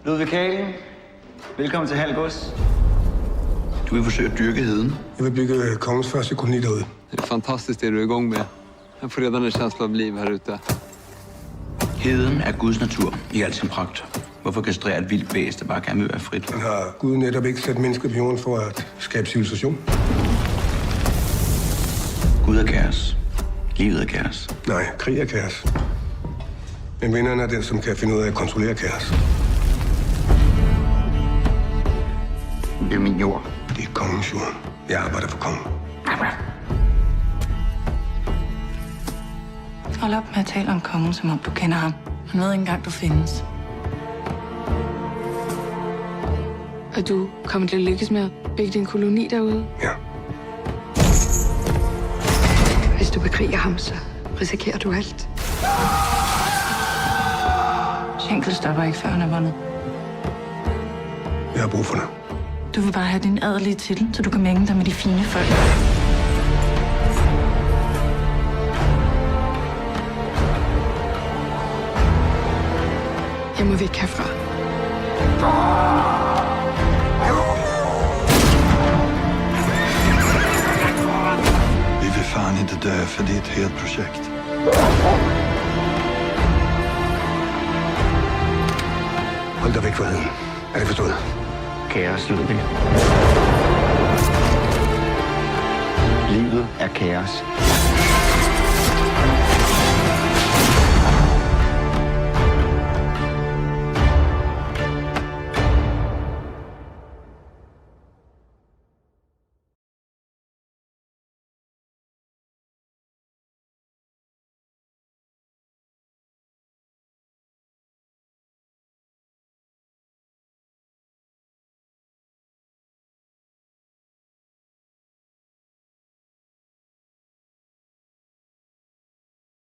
Ludvig Kalen, velkommen til Halgås. Du vil forsøge at dyrke heden. Jeg vil bygge kongens første koloni derude. Det är fantastiskt det du är igång med. Jag får redan en känsla av liv här ute. Heden er Guds natur i al sin pragt. Hvorfor kastrere et vildt bæst, der bare gerne vil være frit? Han har Gud netop ikke sat mennesker på jorden for at skabe civilisation. Gud er kaos. Livet er kaos. Nej, krig er kaos. Men vinderen er den, som kan finde ud af at kontrollere kaos. Det er min jord. Det er kongens jord. Jeg arbejder for kongen. Hold op med at tale om kongen, som om du kender ham. Han ved ikke engang, du findes. Og du kommer til at lykkes med at bygge din koloni derude? Ja. Hvis du bekriger ham, så risikerer du alt. Schenkel stopper ikke, før han er vundet. Jeg har brug for dig. Du vil bare have din adelige titel, så du kan mænge dig med de fine folk. Jeg må væk herfra. Vi vill fan inte dö för det är ett helt projekt. Hold dig væk fra heden. Er det forstået? Kaos, Ludvig. Livet er kaos.